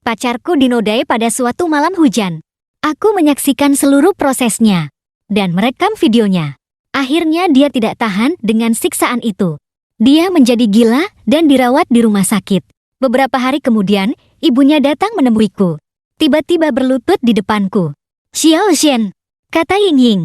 Pacarku dinodai pada suatu malam hujan. Aku menyaksikan seluruh prosesnya dan merekam videonya. Akhirnya dia tidak tahan dengan siksaan itu. Dia menjadi gila dan dirawat di rumah sakit. Beberapa hari kemudian, ibunya datang menemuiku. Tiba-tiba berlutut di depanku. "Xiao Xian," kata Ying Ying.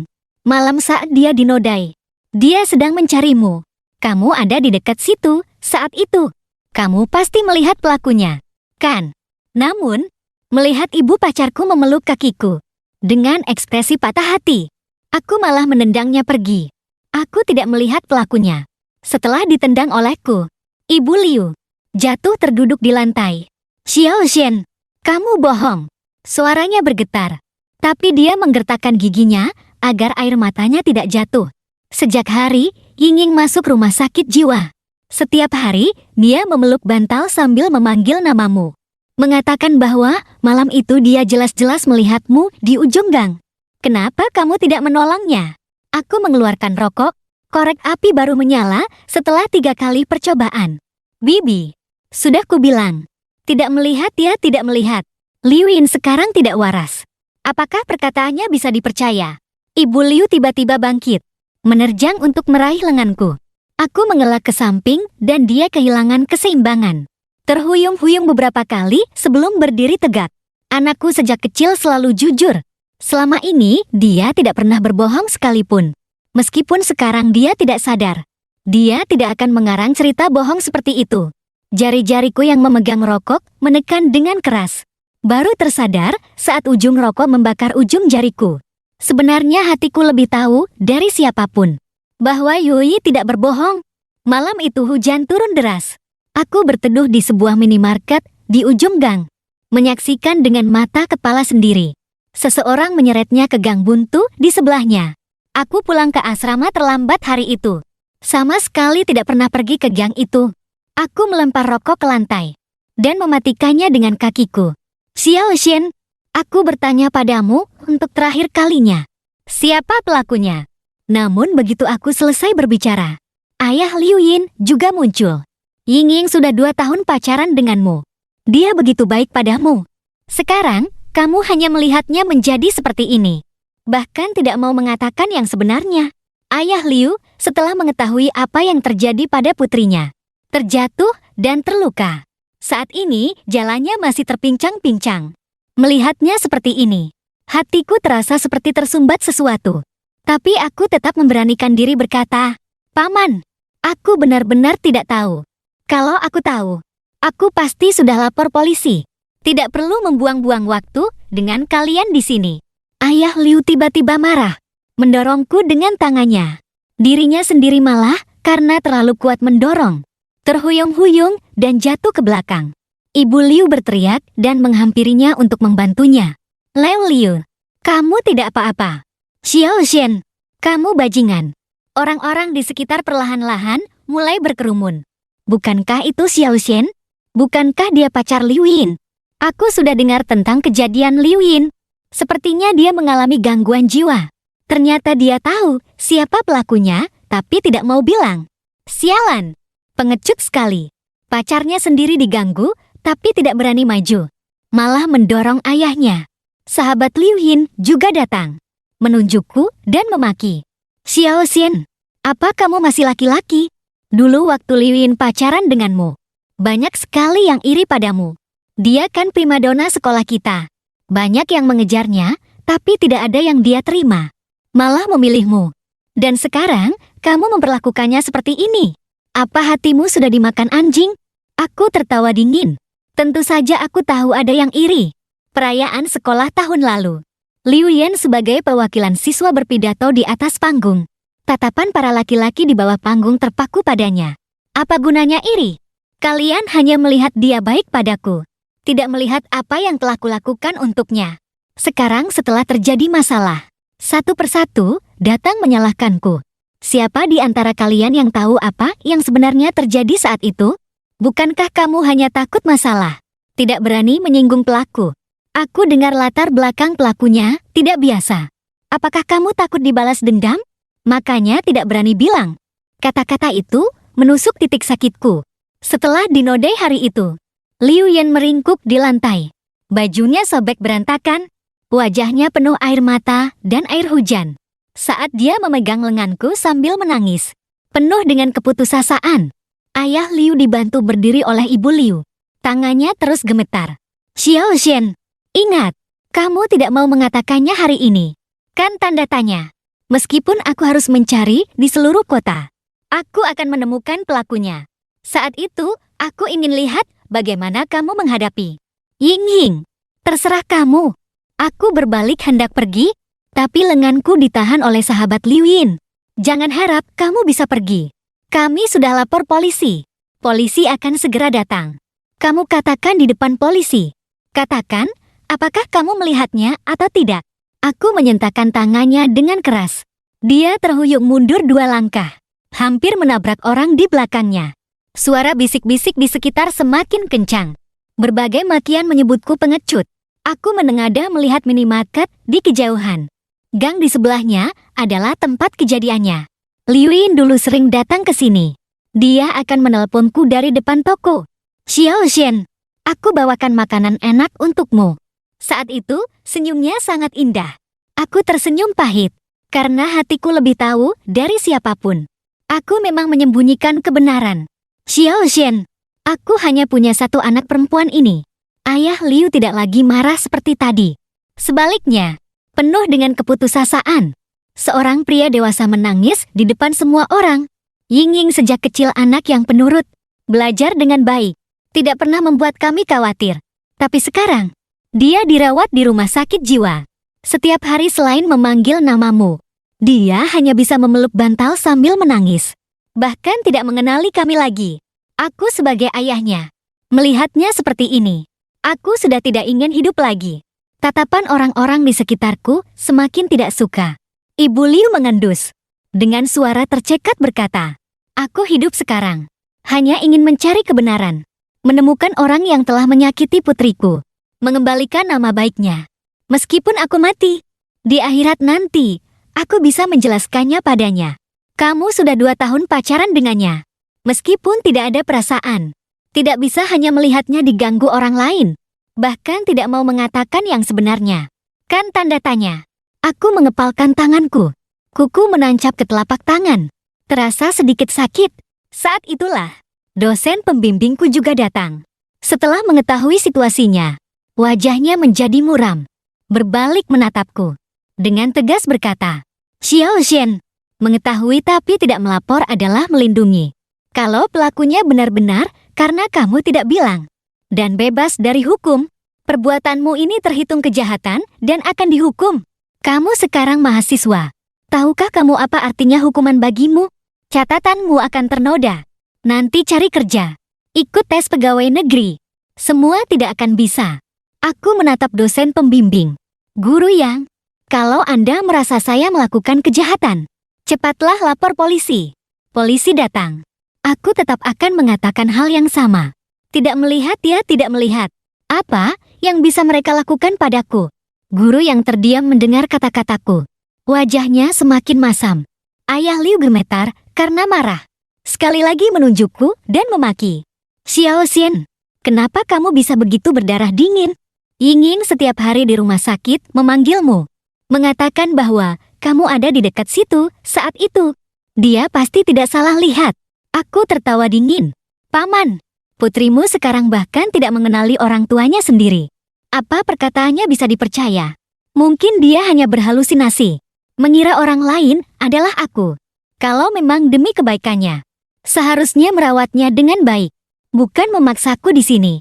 "Malam saat dia dinodai. Dia sedang mencarimu. Kamu ada di dekat situ saat itu. Kamu pasti melihat pelakunya, kan?" Namun, melihat ibu pacarku memeluk kakiku dengan ekspresi patah hati, aku malah menendangnya pergi. Aku tidak melihat pelakunya. Setelah ditendang olehku, Ibu Liu jatuh terduduk di lantai. "Xiao Xian, kamu bohong." Suaranya bergetar, tapi dia menggertakkan giginya agar air matanya tidak jatuh. Sejak hari Ying Ying masuk rumah sakit jiwa, setiap hari dia memeluk bantal sambil memanggil namamu. Mengatakan bahwa malam itu dia jelas-jelas melihatmu di ujung gang. "Kenapa kamu tidak menolongnya?" Aku mengeluarkan rokok, korek api baru menyala setelah 3 kali percobaan. "Bibi, sudah kubilang. Tidak melihat ya tidak melihat. Liu Yin sekarang tidak waras. Apakah perkataannya bisa dipercaya?" Ibu Liu tiba-tiba bangkit, menerjang untuk meraih lenganku. Aku mengelak ke samping dan dia kehilangan keseimbangan. Terhuyung-huyung beberapa kali sebelum berdiri tegak. Anakku sejak kecil selalu jujur. Selama ini, dia tidak pernah berbohong sekalipun. Meskipun sekarang dia tidak sadar, dia tidak akan mengarang cerita bohong seperti itu. Jari-jariku yang memegang rokok menekan dengan keras. Baru tersadar saat ujung rokok membakar ujung jariku. Sebenarnya hatiku lebih tahu dari siapapun bahwa Yui tidak berbohong. Malam itu hujan turun deras. Aku berteduh di sebuah minimarket di ujung gang, menyaksikan dengan mata kepala sendiri. Seseorang menyeretnya ke gang buntu di sebelahnya. Aku pulang ke asrama terlambat hari itu. Sama sekali tidak pernah pergi ke gang itu. Aku melempar rokok ke lantai dan mematikannya dengan kakiku. "Xiao Xian, aku bertanya padamu untuk terakhir kalinya. Siapa pelakunya?" Namun begitu aku selesai berbicara, ayah Liu Yin juga muncul. "Ying Ying sudah 2 tahun pacaran denganmu. Dia begitu baik padamu. Sekarang, kamu hanya melihatnya menjadi seperti ini. Bahkan tidak mau mengatakan yang sebenarnya." Ayah Liu, setelah mengetahui apa yang terjadi pada putrinya, terjatuh dan terluka. Saat ini, jalannya masih terpincang-pincang. Melihatnya seperti ini, hatiku terasa seperti tersumbat sesuatu. Tapi aku tetap memberanikan diri berkata, "Paman, aku benar-benar tidak tahu. Kalau aku tahu, aku pasti sudah lapor polisi. Tidak perlu membuang-buang waktu dengan kalian di sini." Ayah Liu tiba-tiba marah, mendorongku dengan tangannya. Dirinya sendiri malah karena terlalu kuat mendorong, terhuyung-huyung dan jatuh ke belakang. Ibu Liu berteriak dan menghampirinya untuk membantunya. "Leo Liu, kamu tidak apa-apa. Xiao Xian, kamu bajingan." Orang-orang di sekitar perlahan-lahan mulai berkerumun. "Bukankah itu Xiao Xian? Bukankah dia pacar Liu Yin? Aku sudah dengar tentang kejadian Liu Yin. Sepertinya dia mengalami gangguan jiwa. Ternyata dia tahu siapa pelakunya, tapi tidak mau bilang. Sialan, pengecut sekali. Pacarnya sendiri diganggu, tapi tidak berani maju. Malah mendorong ayahnya." Sahabat Liu Yin juga datang, menunjukku dan memaki. "Xiao Xian, apa kamu masih laki-laki? Dulu waktu Liu Yin pacaran denganmu, banyak sekali yang iri padamu. Dia kan primadona sekolah kita. Banyak yang mengejarnya, tapi tidak ada yang dia terima. Malah memilihmu. Dan sekarang, kamu memperlakukannya seperti ini. Apa hatimu sudah dimakan anjing?" Aku tertawa dingin. Tentu saja aku tahu ada yang iri. Perayaan sekolah tahun lalu, Liu Yan sebagai perwakilan siswa berpidato di atas panggung. Tatapan para laki-laki di bawah panggung terpaku padanya. Apa gunanya iri? Kalian hanya melihat dia baik padaku, tidak melihat apa yang telah kulakukan untuknya. Sekarang setelah terjadi masalah, satu persatu datang menyalahkanku. Siapa di antara kalian yang tahu apa yang sebenarnya terjadi saat itu? Bukankah kamu hanya takut masalah, tidak berani menyinggung pelaku? Aku dengar latar belakang pelakunya tidak biasa. Apakah kamu takut dibalas dendam? Makanya tidak berani bilang. Kata-kata itu menusuk titik sakitku. Setelah dinodai hari itu, Liu Yan meringkuk di lantai. Bajunya sobek berantakan, wajahnya penuh air mata dan air hujan. Saat dia memegang lenganku sambil menangis, penuh dengan keputusasaan. Ayah Liu dibantu berdiri oleh Ibu Liu. Tangannya terus gemetar. Xiao Xian, ingat, kamu tidak mau mengatakannya hari ini. Kan tanda tanya. Meskipun aku harus mencari di seluruh kota, aku akan menemukan pelakunya. Saat itu, aku ingin lihat bagaimana kamu menghadapi Ying Ying. Terserah kamu. Aku berbalik hendak pergi, tapi lenganku ditahan oleh sahabat Liu Yin. Jangan harap kamu bisa pergi. Kami sudah lapor polisi. Polisi akan segera datang. Kamu katakan di depan polisi. Katakan, apakah kamu melihatnya atau tidak? Aku menyentakkan tangannya dengan keras. Dia terhuyung mundur 2 langkah, hampir menabrak orang di belakangnya. Suara bisik-bisik di sekitar semakin kencang. Berbagai makian menyebutku pengecut. Aku menengadah melihat minimarket di kejauhan. Gang di sebelahnya adalah tempat kejadiannya. Liu Yin dulu sering datang ke sini. Dia akan menelponku dari depan toko. Xiao Xian, aku bawakan makanan enak untukmu. Saat itu, senyumnya sangat indah. Aku tersenyum pahit, karena hatiku lebih tahu dari siapapun. Aku memang menyembunyikan kebenaran. Xiao Xian, aku hanya punya 1 anak perempuan ini. Ayah Liu tidak lagi marah seperti tadi. Sebaliknya, penuh dengan keputusasaan. Seorang pria dewasa menangis di depan semua orang. Ying Ying sejak kecil anak yang penurut, belajar dengan baik, tidak pernah membuat kami khawatir. Tapi sekarang, dia dirawat di rumah sakit jiwa. Setiap hari selain memanggil namamu, dia hanya bisa memeluk bantal sambil menangis. Bahkan tidak mengenali kami lagi. Aku sebagai ayahnya, melihatnya seperti ini, aku sudah tidak ingin hidup lagi. Tatapan orang-orang di sekitarku semakin tidak suka. Ibu Liu mengendus. Dengan suara tercekat berkata, aku hidup sekarang, hanya ingin mencari kebenaran. Menemukan orang yang telah menyakiti putriku. Mengembalikan nama baiknya. Meskipun aku mati, di akhirat nanti, aku bisa menjelaskannya padanya. Kamu sudah 2 tahun pacaran dengannya. Meskipun tidak ada perasaan, tidak bisa hanya melihatnya diganggu orang lain. Bahkan tidak mau mengatakan yang sebenarnya. Kan tanda tanya. Aku mengepalkan tanganku. Kuku menancap ke telapak tangan. Terasa sedikit sakit. Saat itulah, dosen pembimbingku juga datang. Setelah mengetahui situasinya, wajahnya menjadi muram. Berbalik menatapku. Dengan tegas berkata, Xiao Xian, mengetahui tapi tidak melapor adalah melindungi. Kalau pelakunya benar-benar karena kamu tidak bilang. Dan bebas dari hukum, perbuatanmu ini terhitung kejahatan dan akan dihukum. Kamu sekarang mahasiswa. Tahukah kamu apa artinya hukuman bagimu? Catatanmu akan ternoda. Nanti cari kerja. Ikut tes pegawai negeri. Semua tidak akan bisa. Aku menatap dosen pembimbing. Guru Yang, kalau Anda merasa saya melakukan kejahatan, cepatlah lapor polisi. Polisi datang. Aku tetap akan mengatakan hal yang sama. Tidak melihat ya tidak melihat. Apa yang bisa mereka lakukan padaku? Guru yang terdiam mendengar kata-kataku. Wajahnya semakin masam. Ayah Liu gemetar karena marah. Sekali lagi menunjukku dan memaki. Xiao Xian, kenapa kamu bisa begitu berdarah dingin? Ying Ying setiap hari di rumah sakit memanggilmu. Mengatakan bahwa kamu ada di dekat situ saat itu. Dia pasti tidak salah lihat. Aku tertawa dingin. Paman, putrimu sekarang bahkan tidak mengenali orang tuanya sendiri. Apa perkataannya bisa dipercaya? Mungkin dia hanya berhalusinasi. Mengira orang lain adalah aku. Kalau memang demi kebaikannya, seharusnya merawatnya dengan baik. Bukan memaksaku di sini.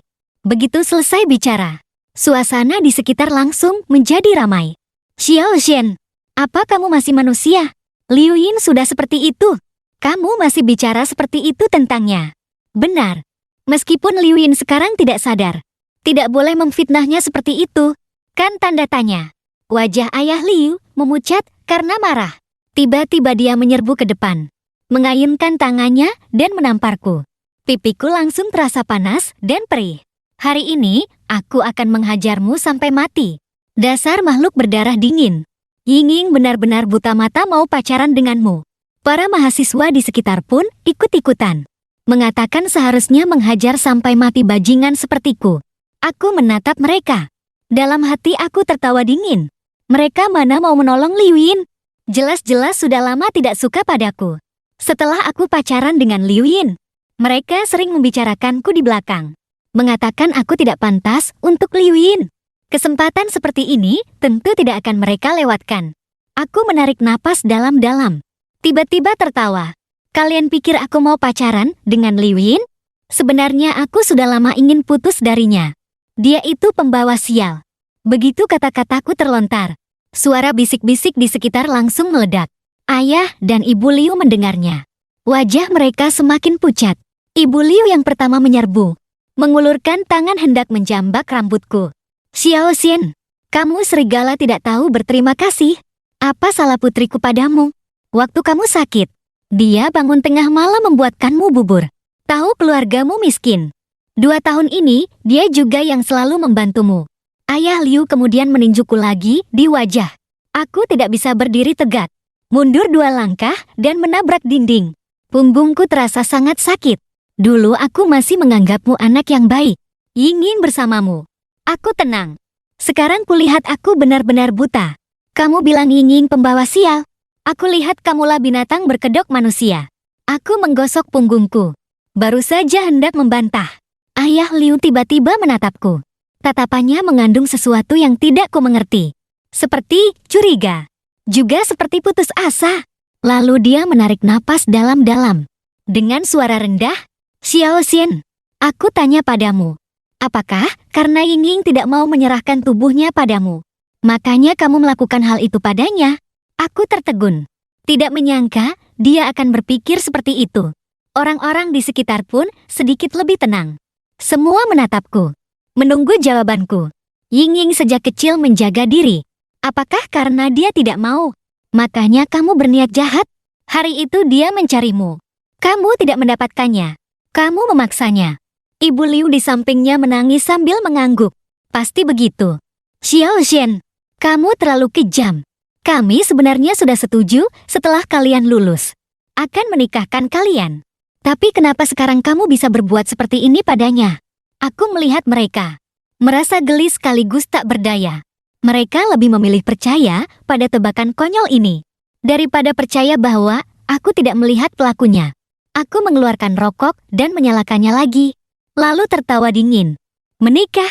Begitu selesai bicara, suasana di sekitar langsung menjadi ramai. Xiao Xian, apa kamu masih manusia? Liu Yin sudah seperti itu. Kamu masih bicara seperti itu tentangnya. Benar. Meskipun Liu Yin sekarang tidak sadar, tidak boleh memfitnahnya seperti itu. Kan tanda tanya. Wajah ayah Liu memucat karena marah. Tiba-tiba dia menyerbu ke depan, mengayunkan tangannya dan menamparku. Pipiku langsung terasa panas dan perih. Hari ini, aku akan menghajarmu sampai mati. Dasar makhluk berdarah dingin. Ying Ying benar-benar buta mata mau pacaran denganmu. Para mahasiswa di sekitar pun ikut-ikutan. Mengatakan seharusnya menghajar sampai mati bajingan sepertiku. Aku menatap mereka. Dalam hati aku tertawa dingin. Mereka mana mau menolong Liu Yin? Jelas-jelas sudah lama tidak suka padaku. Setelah aku pacaran dengan Liu Yin, mereka sering membicarakanku di belakang. Mengatakan aku tidak pantas untuk Liu Yin. Kesempatan seperti ini tentu tidak akan mereka lewatkan. Aku menarik napas dalam-dalam. Tiba-tiba tertawa. Kalian pikir aku mau pacaran dengan Liu Yin? Sebenarnya aku sudah lama ingin putus darinya. Dia itu pembawa sial. Begitu kata-kataku terlontar, suara bisik-bisik di sekitar langsung meledak. Ayah dan Ibu Liu mendengarnya. Wajah mereka semakin pucat. Ibu Liu yang pertama menyerbu, mengulurkan tangan hendak menjambak rambutku. Xiao Xian, kamu serigala tidak tahu berterima kasih. Apa salah putriku padamu? Waktu kamu sakit, dia bangun tengah malam membuatkanmu bubur. Tahu keluargamu miskin. 2 tahun ini, dia juga yang selalu membantumu. Ayah Liu kemudian meninjuku lagi di wajah. Aku tidak bisa berdiri tegak. Mundur 2 langkah dan menabrak dinding. Punggungku terasa sangat sakit. Dulu aku masih menganggapmu anak yang baik. Ingin bersamamu. Aku tenang. Sekarang kulihat aku benar-benar buta. Kamu bilang Ying pembawa sial. Aku lihat kamulah binatang berkedok manusia. Aku menggosok punggungku. Baru saja hendak membantah. Ayah Liu tiba-tiba menatapku. Tatapannya mengandung sesuatu yang tidak ku mengerti. Seperti curiga. Juga seperti putus asa. Lalu dia menarik napas dalam-dalam. Dengan suara rendah, Xiao Xian, aku tanya padamu. Apakah karena Ying tidak mau menyerahkan tubuhnya padamu? Makanya kamu melakukan hal itu padanya? Aku tertegun. Tidak menyangka dia akan berpikir seperti itu. Orang-orang di sekitar pun sedikit lebih tenang. Semua menatapku. Menunggu jawabanku. Ying sejak kecil menjaga diri. Apakah karena dia tidak mau? Makanya kamu berniat jahat? Hari itu dia mencarimu. Kamu tidak mendapatkannya. Kamu memaksanya. Ibu Liu di sampingnya menangis sambil mengangguk. Pasti begitu. Xiao Xian, kamu terlalu kejam. Kami sebenarnya sudah setuju setelah kalian lulus. Akan menikahkan kalian. Tapi kenapa sekarang kamu bisa berbuat seperti ini padanya? Aku melihat mereka. Merasa geli sekaligus tak berdaya. Mereka lebih memilih percaya pada tebakan konyol ini. Daripada percaya bahwa aku tidak melihat pelakunya. Aku mengeluarkan rokok dan menyalakannya lagi. Lalu tertawa dingin. Menikah?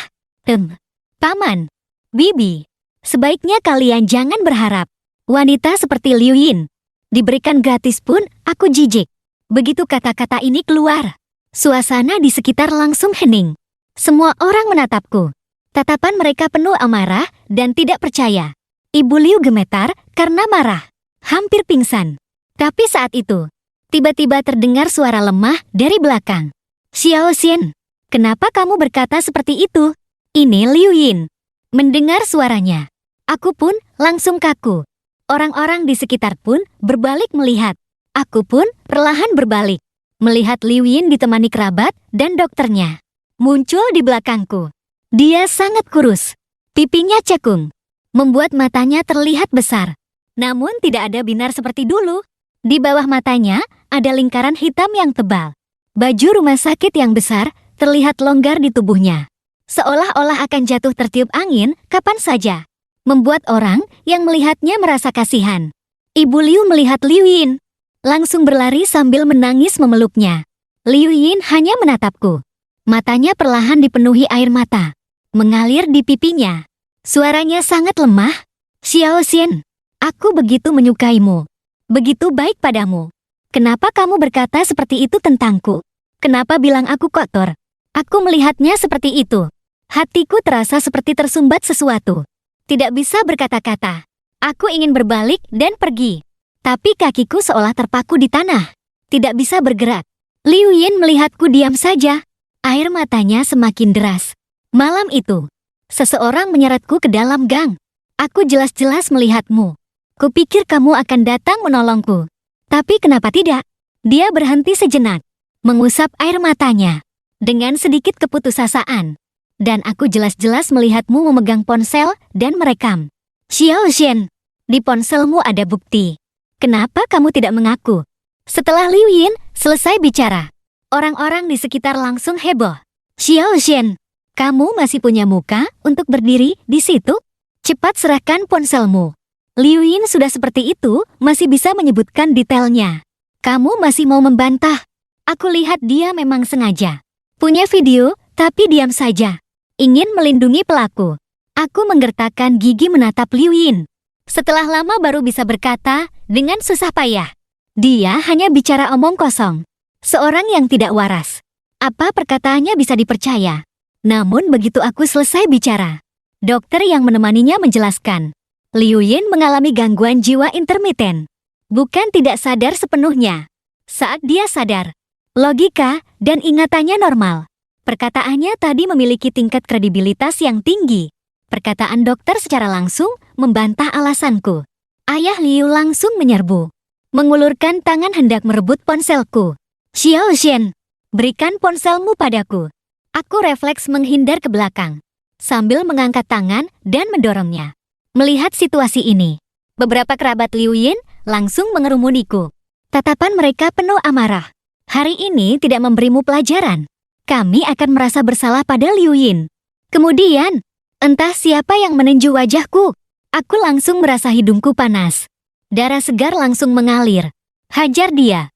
Paman. Bibi. Sebaiknya kalian jangan berharap. Wanita seperti Liu Yin diberikan gratis pun aku jijik. Begitu kata-kata ini keluar, suasana di sekitar langsung hening. Semua orang menatapku. Tatapan mereka penuh amarah dan tidak percaya. Ibu Liu gemetar karena marah. Hampir pingsan. Tapi saat itu, tiba-tiba terdengar suara lemah dari belakang. Xiao Xian, kenapa kamu berkata seperti itu? Ini Liu Yin. Mendengar suaranya, aku pun langsung kaku. Orang-orang di sekitar pun berbalik melihat. Aku pun perlahan berbalik. Melihat Liu Yin ditemani kerabat dan dokternya. Muncul di belakangku. Dia sangat kurus. Pipinya cekung. Membuat matanya terlihat besar. Namun tidak ada binar seperti dulu. Di bawah matanya ada lingkaran hitam yang tebal. Baju rumah sakit yang besar terlihat longgar di tubuhnya. Seolah-olah akan jatuh tertiup angin kapan saja. Membuat orang yang melihatnya merasa kasihan. Ibu Liu melihat Liu Yin. Langsung berlari sambil menangis memeluknya. Liu Yin hanya menatapku. Matanya perlahan dipenuhi air mata. Mengalir di pipinya. Suaranya sangat lemah. Xiao Xian, aku begitu menyukaimu. Begitu baik padamu. Kenapa kamu berkata seperti itu tentangku? Kenapa bilang aku kotor? Aku melihatnya seperti itu. Hatiku terasa seperti tersumbat sesuatu. Tidak bisa berkata-kata. Aku ingin berbalik dan pergi. Tapi kakiku seolah terpaku di tanah. Tidak bisa bergerak. Liu Yin melihatku diam saja. Air matanya semakin deras. Malam itu, seseorang menyeretku ke dalam gang. Aku jelas-jelas melihatmu. Kupikir kamu akan datang menolongku. Tapi kenapa tidak? Dia berhenti sejenak, mengusap air matanya dengan sedikit keputusasaan. Dan aku jelas-jelas melihatmu memegang ponsel dan merekam. Xiao Xian, di ponselmu ada bukti. Kenapa kamu tidak mengaku? Setelah Liu Yin selesai bicara, orang-orang di sekitar langsung heboh. Xiao Xian, Kamu masih punya muka untuk berdiri di situ? Cepat serahkan ponselmu. Liu Yin sudah seperti itu, masih bisa menyebutkan detailnya. Kamu masih mau membantah? Aku lihat dia memang sengaja. Punya video, tapi diam saja. Ingin melindungi pelaku. Aku menggertakkan gigi menatap Liu Yin. Setelah lama baru bisa berkata, dengan susah payah. Dia hanya bicara omong kosong. Seorang yang tidak waras. Apa perkataannya bisa dipercaya? Namun begitu aku selesai bicara, dokter yang menemaninya menjelaskan. Liu Yin mengalami gangguan jiwa intermiten. Bukan tidak sadar sepenuhnya. Saat dia sadar, logika dan ingatannya normal. Perkataannya tadi memiliki tingkat kredibilitas yang tinggi. Perkataan dokter secara langsung membantah alasanku. Ayah Liu langsung menyerbu. Mengulurkan tangan hendak merebut ponselku. Xiao Xian, berikan ponselmu padaku. Aku refleks menghindar ke belakang, sambil mengangkat tangan dan mendorongnya. Melihat situasi ini, beberapa kerabat Liu Yin langsung mengerumuniku. Tatapan mereka penuh amarah. Hari ini tidak memberimu pelajaran. Kami akan merasa bersalah pada Liu Yin. Kemudian, entah siapa yang meninju wajahku. Aku langsung merasa hidungku panas. Darah segar langsung mengalir. Hajar dia.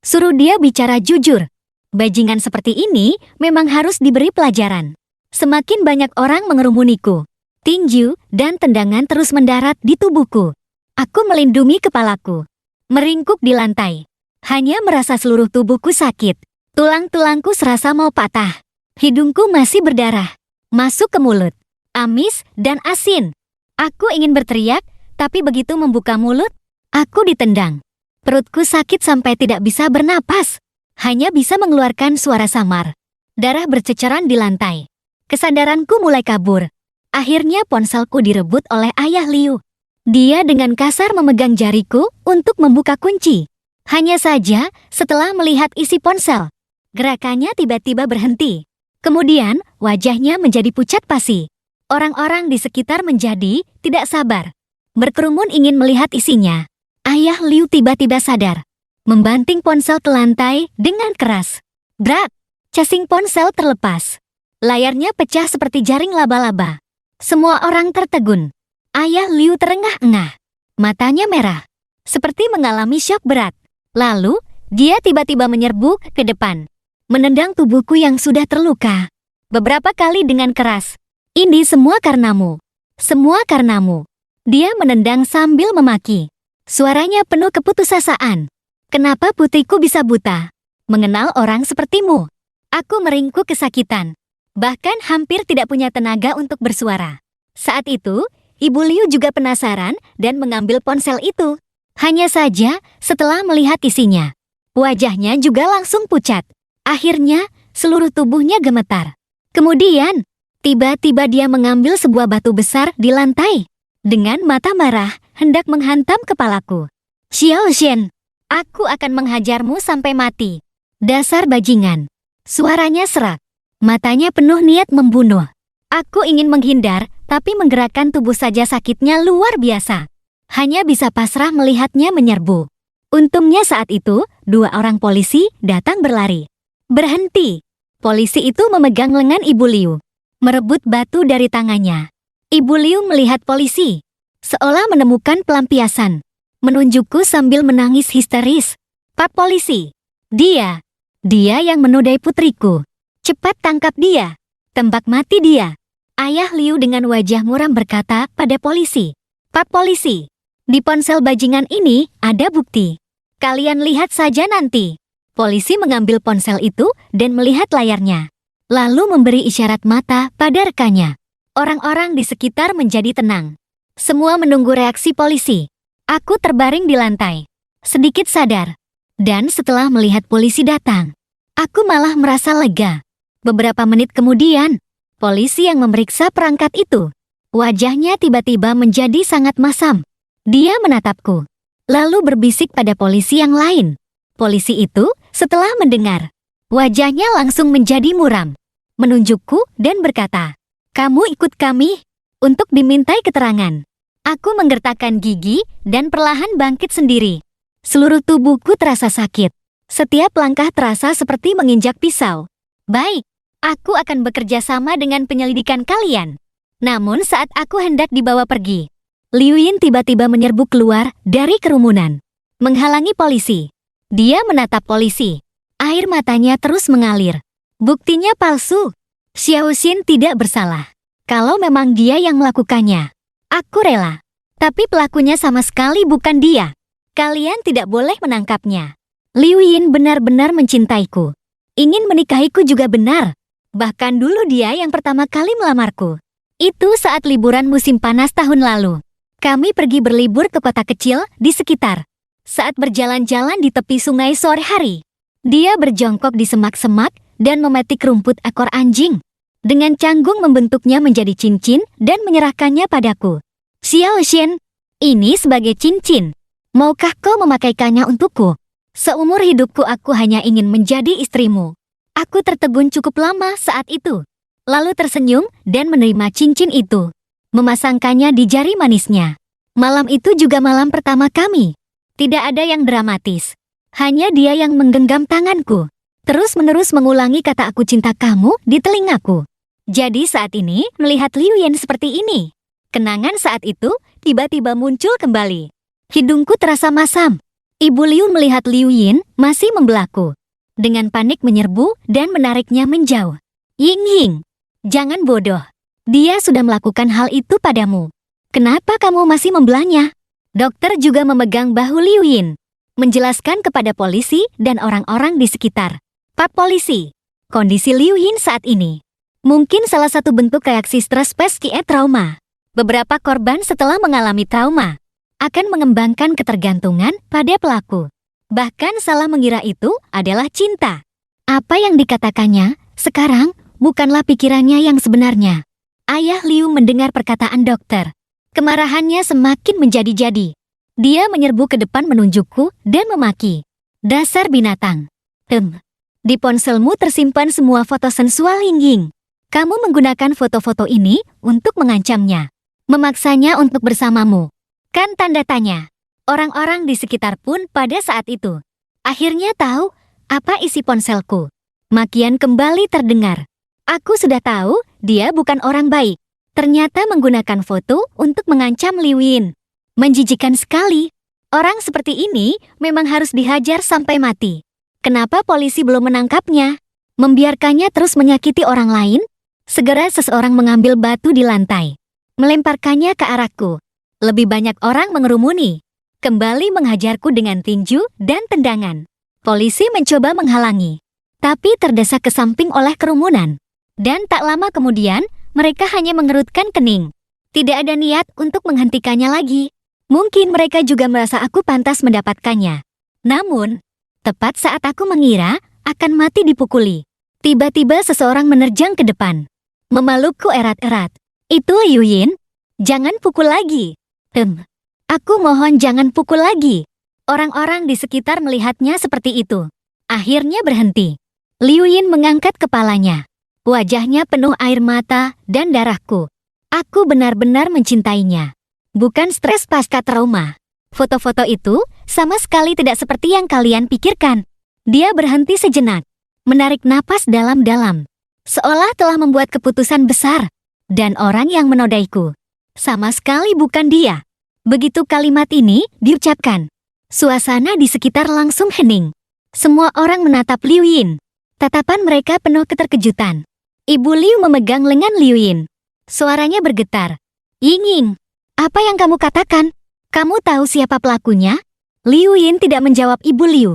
Suruh dia bicara jujur. Bajingan seperti ini memang harus diberi pelajaran. Semakin banyak orang mengerumuniku. Tinju dan tendangan terus mendarat di tubuhku. Aku melindungi kepalaku. Meringkuk di lantai. Hanya merasa seluruh tubuhku sakit. Tulang-tulangku serasa mau patah. Hidungku masih berdarah. Masuk ke mulut. Amis dan asin. Aku ingin berteriak, tapi begitu membuka mulut, aku ditendang. Perutku sakit sampai tidak bisa bernapas. Hanya bisa mengeluarkan suara samar. Darah berceceran di lantai. Kesadaranku mulai kabur. Akhirnya ponselku direbut oleh ayah Liu. Dia dengan kasar memegang jariku untuk membuka kunci. Hanya saja, setelah melihat isi ponsel, gerakannya tiba-tiba berhenti. Kemudian, wajahnya menjadi pucat pasi. Orang-orang di sekitar menjadi tidak sabar. Berkerumun ingin melihat isinya. Ayah Liu tiba-tiba sadar. Membanting ponsel ke lantai dengan keras. Brak! Casing ponsel terlepas. Layarnya pecah seperti jaring laba-laba. Semua orang tertegun. Ayah Liu terengah-engah. Matanya merah. Seperti mengalami syok berat. Lalu, dia tiba-tiba menyerbu ke depan. Menendang tubuhku yang sudah terluka. Beberapa kali dengan keras. Ini semua karenamu. Semua karenamu. Dia menendang sambil memaki. Suaranya penuh keputusasaan. Kenapa putriku bisa buta? Mengenal orang sepertimu. Aku meringkuk kesakitan. Bahkan hampir tidak punya tenaga untuk bersuara. Saat itu, Ibu Liu juga penasaran dan mengambil ponsel itu. Hanya saja, setelah melihat isinya, wajahnya juga langsung pucat. Akhirnya, seluruh tubuhnya gemetar. Kemudian, tiba-tiba dia mengambil sebuah batu besar di lantai. Dengan mata marah, hendak menghantam kepalaku. Xiao Xian, aku akan menghajarmu sampai mati. Dasar bajingan. Suaranya serak. Matanya penuh niat membunuh. Aku ingin menghindar, tapi menggerakkan tubuh saja sakitnya luar biasa. Hanya bisa pasrah melihatnya menyerbu. Untungnya saat itu, 2 orang polisi datang berlari. Berhenti. Polisi itu memegang lengan Ibu Liu. Merebut batu dari tangannya. Ibu Liu melihat polisi. Seolah menemukan pelampiasan. Menunjukku sambil menangis histeris. Pak polisi. Dia yang menodai putriku. Cepat tangkap dia. Tembak mati dia. Ayah Liu dengan wajah muram berkata pada polisi. Pak polisi. Di ponsel bajingan ini ada bukti. Kalian lihat saja nanti. Polisi mengambil ponsel itu dan melihat layarnya. Lalu memberi isyarat mata pada rekannya. Orang-orang di sekitar menjadi tenang. Semua menunggu reaksi polisi. Aku terbaring di lantai. Sedikit sadar. Dan setelah melihat polisi datang, aku malah merasa lega. Beberapa menit kemudian, polisi yang memeriksa perangkat itu, wajahnya tiba-tiba menjadi sangat masam. Dia menatapku, lalu berbisik pada polisi yang lain. Polisi itu, setelah mendengar, wajahnya langsung menjadi muram. Menunjukku dan berkata, "Kamu ikut kami untuk dimintai keterangan." Aku menggertakkan gigi dan perlahan bangkit sendiri. Seluruh tubuhku terasa sakit. Setiap langkah terasa seperti menginjak pisau. Baik, Aku akan bekerja sama dengan penyelidikan kalian. Namun saat aku hendak dibawa pergi, Liu Yin tiba-tiba menyerbu keluar dari kerumunan, menghalangi polisi. Dia menatap polisi. Air matanya terus mengalir. Buktinya palsu. Xiao Xin tidak bersalah. Kalau memang dia yang melakukannya, aku rela. Tapi pelakunya sama sekali bukan dia. Kalian tidak boleh menangkapnya. Liu Yin benar-benar mencintaiku. Ingin menikahiku juga benar. Bahkan dulu dia yang pertama kali melamarku. Itu saat liburan musim panas tahun lalu. Kami pergi berlibur ke kota kecil di sekitar. Saat berjalan-jalan di tepi sungai sore hari, dia berjongkok di semak-semak dan memetik rumput ekor anjing. Dengan canggung membentuknya menjadi cincin dan menyerahkannya padaku. Xiao Xin, ini sebagai cincin. Maukah kau memakaikannya untukku? Seumur hidupku aku hanya ingin menjadi istrimu. Aku tertegun cukup lama saat itu. Lalu tersenyum dan menerima cincin itu. Memasangkannya di jari manisnya. Malam itu juga malam pertama kami. Tidak ada yang dramatis. Hanya dia yang menggenggam tanganku. Terus-menerus mengulangi kata aku cinta kamu di telingaku. Jadi saat ini melihat Liu Yin seperti ini. Kenangan saat itu tiba-tiba muncul kembali. Hidungku terasa masam. Ibu Liu melihat Liu Yin masih membelaku. Dengan panik menyerbu dan menariknya menjauh. Ying Ying, jangan bodoh. Dia sudah melakukan hal itu padamu. Kenapa kamu masih membelanya? Dokter juga memegang bahu Liu Yin, menjelaskan kepada polisi dan orang-orang di sekitar. Pak polisi, kondisi Liu Yin saat ini mungkin salah satu bentuk reaksi stres pasca trauma. Beberapa korban setelah mengalami trauma akan mengembangkan ketergantungan pada pelaku. Bahkan salah mengira itu adalah cinta. Apa yang dikatakannya sekarang bukanlah pikirannya yang sebenarnya. Ayah Liu mendengar perkataan dokter. Kemarahannya semakin menjadi-jadi. Dia menyerbu ke depan menunjukku dan memaki. Dasar binatang. Di ponselmu tersimpan semua foto sensual Ying Ying. Kamu menggunakan foto-foto ini untuk mengancamnya. Memaksanya untuk bersamamu. Kan tanda tanya. Orang-orang di sekitar pun pada saat itu akhirnya tahu apa isi ponselku. Makian kembali terdengar. Aku sudah tahu dia bukan orang baik. Ternyata menggunakan foto untuk mengancam Liu Yin. Menjijikan sekali. Orang seperti ini memang harus dihajar sampai mati. Kenapa polisi belum menangkapnya? Membiarkannya terus menyakiti orang lain? Segera seseorang mengambil batu di lantai, melemparkannya ke arahku. Lebih banyak orang mengerumuni. Kembali menghajarku dengan tinju dan tendangan. Polisi mencoba menghalangi, tapi terdesak ke samping oleh kerumunan. Dan tak lama kemudian, mereka hanya mengerutkan kening. Tidak ada niat untuk menghentikannya lagi. Mungkin mereka juga merasa aku pantas mendapatkannya. Namun, tepat saat aku mengira akan mati dipukuli, tiba-tiba seseorang menerjang ke depan. Memelukku erat-erat. Itu Liu Yin. Jangan pukul lagi. Aku mohon jangan pukul lagi. Orang-orang di sekitar melihatnya seperti itu. Akhirnya berhenti. Liu Yin mengangkat kepalanya. Wajahnya penuh air mata dan darahku. Aku benar-benar mencintainya. Bukan stres pasca trauma. Foto-foto itu sama sekali tidak seperti yang kalian pikirkan. Dia berhenti sejenak, menarik napas dalam-dalam, seolah telah membuat keputusan besar. Dan orang yang menodaiku sama sekali bukan dia. Begitu kalimat ini diucapkan, suasana di sekitar langsung hening. Semua orang menatap Liu Yin. Tatapan mereka penuh keterkejutan. Ibu Liu memegang lengan Liu Yin. Suaranya bergetar. Ying Ying, apa yang kamu katakan? Kamu tahu siapa pelakunya? Liu Yin tidak menjawab Ibu Liu,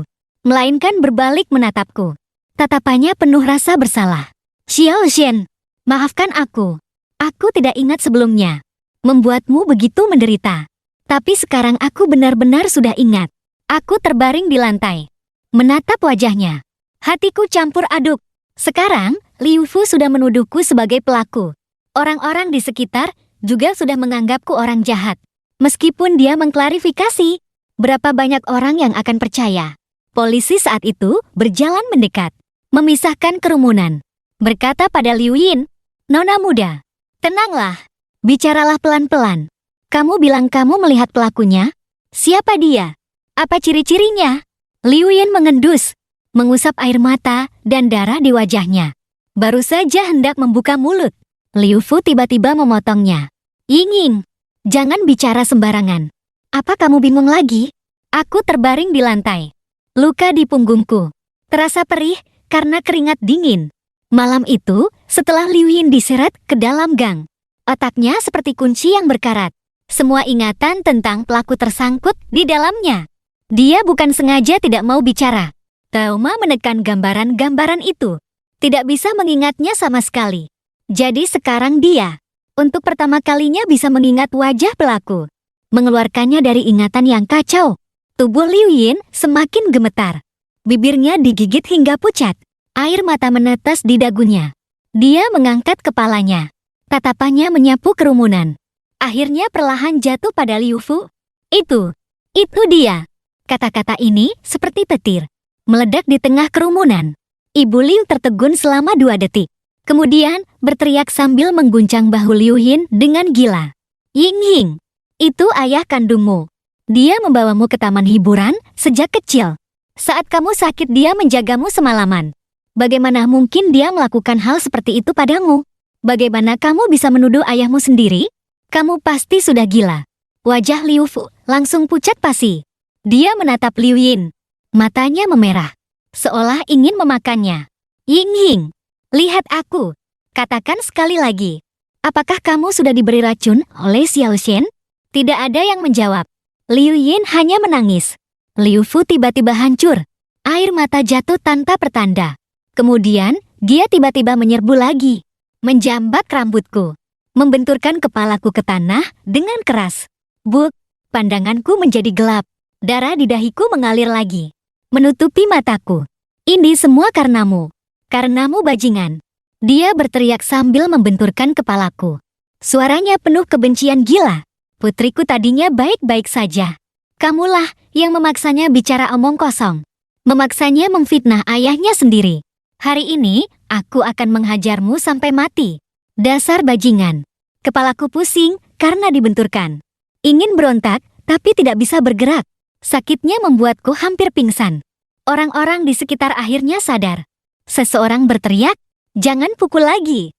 melainkan berbalik menatapku. Tatapannya penuh rasa bersalah. Xiao Xin, maafkan aku. Aku tidak ingat sebelumnya. Membuatmu begitu menderita. Tapi sekarang aku benar-benar sudah ingat. Aku terbaring di lantai, menatap wajahnya. Hatiku campur aduk. Sekarang, Liu Fu sudah menuduhku sebagai pelaku. Orang-orang di sekitar juga sudah menganggapku orang jahat. Meskipun dia mengklarifikasi, berapa banyak orang yang akan percaya? Polisi saat itu berjalan mendekat, memisahkan kerumunan. Berkata pada Liu Yin, "Nona muda, tenanglah. Bicaralah pelan-pelan. Kamu bilang kamu melihat pelakunya? Siapa dia? Apa ciri-cirinya?" Liu Yin mengendus, mengusap air mata dan darah di wajahnya. Baru saja hendak membuka mulut, Liu Fu tiba-tiba memotongnya. Ying, jangan bicara sembarangan. Apa kamu bingung lagi? Aku terbaring di lantai. Luka di punggungku. Terasa perih karena keringat dingin. Malam itu, setelah Liu Yin diseret ke dalam gang, otaknya seperti kunci yang berkarat. Semua ingatan tentang pelaku tersangkut di dalamnya. Dia bukan sengaja tidak mau bicara. Trauma menekan gambaran-gambaran itu. Tidak bisa mengingatnya sama sekali. Jadi sekarang dia, untuk pertama kalinya bisa mengingat wajah pelaku. Mengeluarkannya dari ingatan yang kacau. Tubuh Liu Yin semakin gemetar. Bibirnya digigit hingga pucat. Air mata menetes di dagunya. Dia mengangkat kepalanya. Tatapannya menyapu kerumunan. Akhirnya perlahan jatuh pada Liu Fu. Itu dia. Kata-kata ini seperti petir. Meledak di tengah kerumunan. Ibu Liu tertegun selama 2 detik. Kemudian berteriak sambil mengguncang bahu Liu Yin dengan gila. Ying, itu ayah kandungmu. Dia membawamu ke taman hiburan sejak kecil. Saat kamu sakit dia menjagamu semalaman. Bagaimana mungkin dia melakukan hal seperti itu padamu? Bagaimana kamu bisa menuduh ayahmu sendiri? Kamu pasti sudah gila. Wajah Liu Fu langsung pucat pasi. Dia menatap Liu Yin. Matanya memerah, seolah ingin memakannya. Ying, lihat aku. Katakan sekali lagi. Apakah kamu sudah diberi racun oleh Xiao Shen? Tidak ada yang menjawab. Liu Yin hanya menangis. Liu Fu tiba-tiba hancur. Air mata jatuh tanpa pertanda. Kemudian, dia tiba-tiba menyerbu lagi. Menjambak rambutku. Membenturkan kepalaku ke tanah dengan keras. Buk, pandanganku menjadi gelap. Darah di dahiku mengalir lagi. Menutupi mataku. Ini semua karenamu. Karenamu bajingan. Dia berteriak sambil membenturkan kepalaku. Suaranya penuh kebencian gila. Putriku tadinya baik-baik saja. Kamulah yang memaksanya bicara omong kosong. Memaksanya memfitnah ayahnya sendiri. Hari ini, aku akan menghajarmu sampai mati. Dasar bajingan. Kepalaku pusing karena dibenturkan. Ingin berontak, tapi tidak bisa bergerak. Sakitnya membuatku hampir pingsan. Orang-orang di sekitar akhirnya sadar. Seseorang berteriak, jangan pukul lagi.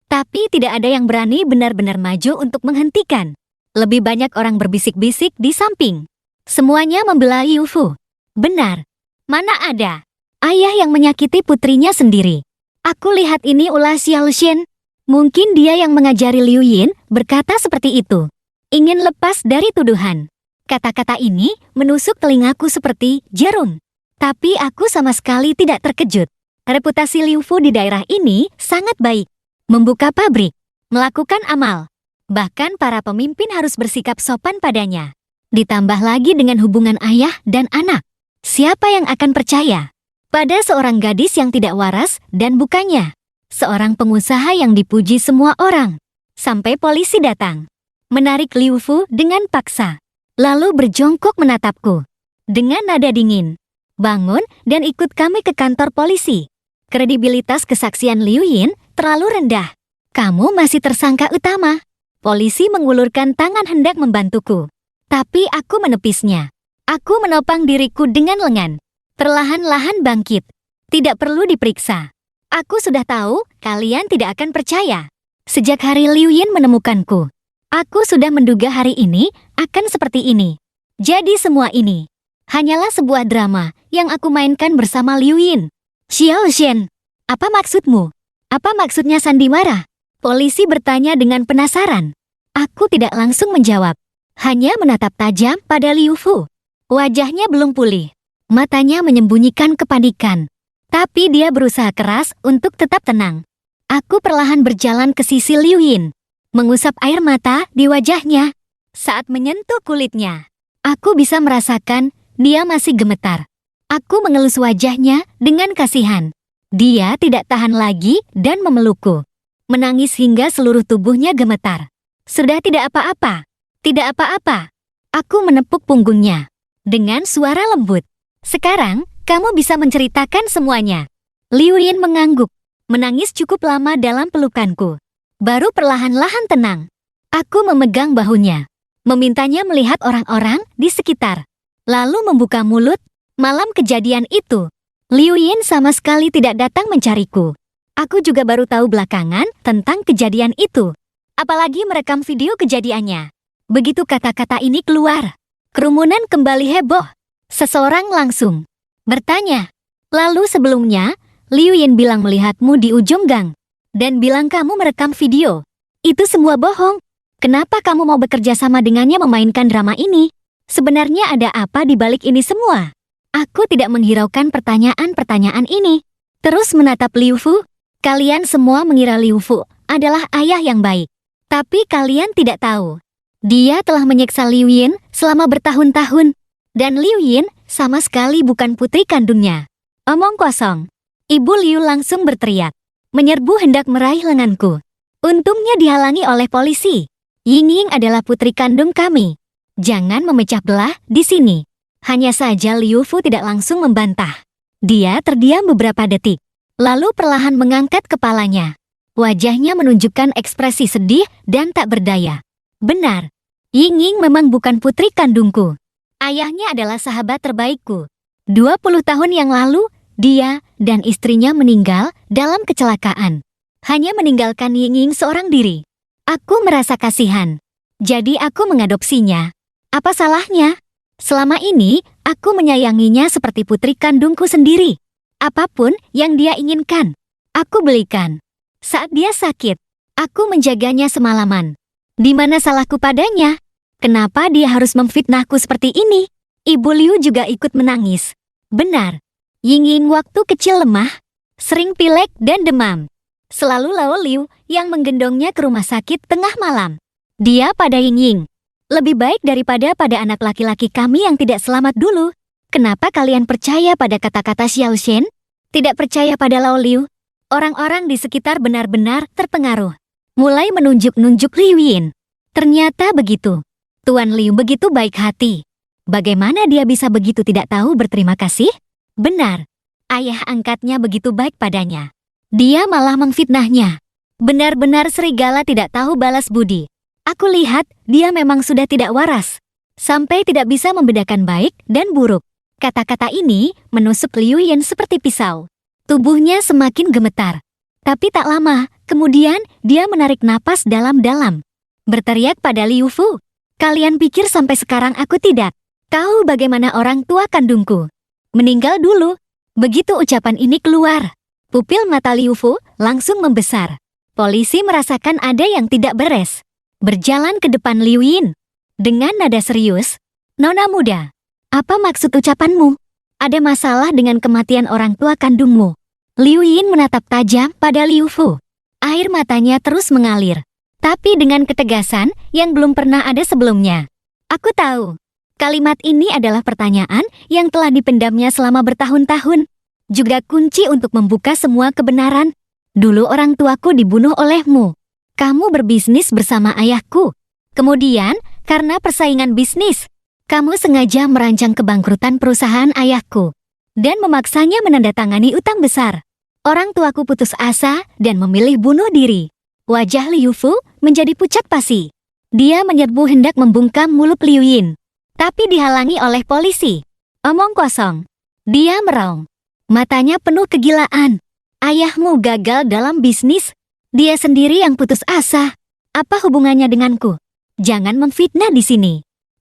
Tapi tidak ada yang berani benar-benar maju untuk menghentikan. Lebih banyak orang berbisik-bisik di samping. Semuanya membela Liu Fu. Benar. Mana ada ayah yang menyakiti putrinya sendiri. Aku lihat ini ulah Xiao Shen. Mungkin dia yang mengajari Liu Yin berkata seperti itu. Ingin lepas dari tuduhan. Kata-kata ini menusuk telingaku seperti jarum. Tapi aku sama sekali tidak terkejut. Reputasi Liu Fu di daerah ini sangat baik. Membuka pabrik, melakukan amal. Bahkan para pemimpin harus bersikap sopan padanya. Ditambah lagi dengan hubungan ayah dan anak. Siapa yang akan percaya pada seorang gadis yang tidak waras dan bukannya seorang pengusaha yang dipuji semua orang? Sampai polisi datang, menarik Liu Fu dengan paksa, lalu berjongkok menatapku dengan nada dingin. Bangun dan ikut kami ke kantor polisi. Kredibilitas kesaksian Liu Yin terlalu rendah. Kamu masih tersangka utama. Polisi mengulurkan tangan hendak membantuku. Tapi aku menepisnya. Aku menopang diriku dengan lengan. Perlahan-lahan bangkit. Tidak perlu diperiksa. Aku sudah tahu kalian tidak akan percaya. Sejak hari Liu Yin menemukanku, aku sudah menduga hari ini akan seperti ini. Jadi semua ini hanyalah sebuah drama yang aku mainkan bersama Liu Yin. Xiao Shen, apa maksudmu? Apa maksudnya sandiwara? Polisi bertanya dengan penasaran. Aku tidak langsung menjawab. Hanya menatap tajam pada Liu Fu. Wajahnya belum pulih. Matanya menyembunyikan kepanikan. Tapi dia berusaha keras untuk tetap tenang. Aku perlahan berjalan ke sisi Liu Yin. Mengusap air mata di wajahnya. Saat menyentuh kulitnya, aku bisa merasakan dia masih gemetar. Aku mengelus wajahnya dengan kasihan. Dia tidak tahan lagi dan memelukku. Menangis hingga seluruh tubuhnya gemetar. Sudah tidak apa-apa. Tidak apa-apa. Aku menepuk punggungnya dengan suara lembut. Sekarang, kamu bisa menceritakan semuanya. Liu Yin mengangguk. Menangis cukup lama dalam pelukanku. Baru perlahan-lahan tenang. Aku memegang bahunya. Memintanya melihat orang-orang di sekitar. Lalu membuka mulut. Malam kejadian itu, Liu Yin sama sekali tidak datang mencariku. Aku juga baru tahu belakangan tentang kejadian itu. Apalagi merekam video kejadiannya. Begitu kata-kata ini keluar, kerumunan kembali heboh. Seseorang langsung bertanya, lalu sebelumnya, Liu Yin bilang melihatmu di ujung gang. Dan bilang kamu merekam video. Itu semua bohong. Kenapa kamu mau bekerja sama dengannya memainkan drama ini? Sebenarnya ada apa di balik ini semua? Aku tidak menghiraukan pertanyaan-pertanyaan ini. Terus menatap Liu Fu. Kalian semua mengira Liu Fu adalah ayah yang baik. Tapi kalian tidak tahu. Dia telah menyiksa Liu Yin selama bertahun-tahun. Dan Liu Yin sama sekali bukan putri kandungnya. Omong kosong. Ibu Liu langsung berteriak. Menyerbu hendak meraih lenganku. Untungnya dihalangi oleh polisi. Ying adalah putri kandung kami. Jangan memecah belah di sini. Hanya saja Liu Fu tidak langsung membantah. Dia terdiam beberapa detik. Lalu perlahan mengangkat kepalanya. Wajahnya menunjukkan ekspresi sedih dan tak berdaya. Benar. Ying memang bukan putri kandungku. Ayahnya adalah sahabat terbaikku. 20 tahun yang lalu, dia dan istrinya meninggal dalam kecelakaan. Hanya meninggalkan Ying seorang diri. Aku merasa kasihan. Jadi aku mengadopsinya. Apa salahnya? Selama ini, aku menyayanginya seperti putri kandungku sendiri. Apapun yang dia inginkan, aku belikan. Saat dia sakit, aku menjaganya semalaman. Di mana salahku padanya? Kenapa dia harus memfitnahku seperti ini? Ibu Liu juga ikut menangis. Benar, Ying waktu kecil lemah, sering pilek dan demam. Selalu Lao Liu yang menggendongnya ke rumah sakit tengah malam. Dia pada Ying. Lebih baik daripada pada anak laki-laki kami yang tidak selamat dulu. Kenapa kalian percaya pada kata-kata Xiao Shen? Tidak percaya pada Lao Liu? Orang-orang di sekitar benar-benar terpengaruh. Mulai menunjuk-nunjuk Liu Yin. Ternyata begitu. Tuan Liu begitu baik hati. Bagaimana dia bisa begitu tidak tahu berterima kasih? Benar. Ayah angkatnya begitu baik padanya. Dia malah memfitnahnya. Benar-benar serigala tidak tahu balas budi. Aku lihat dia memang sudah tidak waras. Sampai tidak bisa membedakan baik dan buruk. Kata-kata ini menusuk Liu Yin seperti pisau. Tubuhnya semakin gemetar. Tapi tak lama, kemudian dia menarik napas dalam-dalam. Berteriak pada Liu Fu. Kalian pikir sampai sekarang aku tidak tahu bagaimana orang tua kandungku meninggal dulu? Begitu ucapan ini keluar, pupil mata Liu Fu langsung membesar. Polisi merasakan ada yang tidak beres. Berjalan ke depan Liu Yin. Dengan nada serius, "Nona muda, apa maksud ucapanmu? Ada masalah dengan kematian orang tua kandungmu?" Liu Yin menatap tajam pada Liu Fu. Air matanya terus mengalir. Tapi dengan ketegasan yang belum pernah ada sebelumnya. Aku tahu. Kalimat ini adalah pertanyaan yang telah dipendamnya selama bertahun-tahun. Juga kunci untuk membuka semua kebenaran. Dulu orang tuaku dibunuh olehmu. Kamu berbisnis bersama ayahku. Kemudian, karena persaingan bisnis, kamu sengaja merancang kebangkrutan perusahaan ayahku dan memaksanya menandatangani utang besar. Orang tuaku putus asa dan memilih bunuh diri. Wajah Liu Fu menjadi pucat pasi. Dia menyerbu hendak membungkam mulut Liu Yin, tapi dihalangi oleh polisi. Omong kosong. Dia meraung. Matanya penuh kegilaan. Ayahmu gagal dalam bisnis. Dia sendiri yang putus asa. Apa hubungannya denganku? Jangan memfitnah di sini.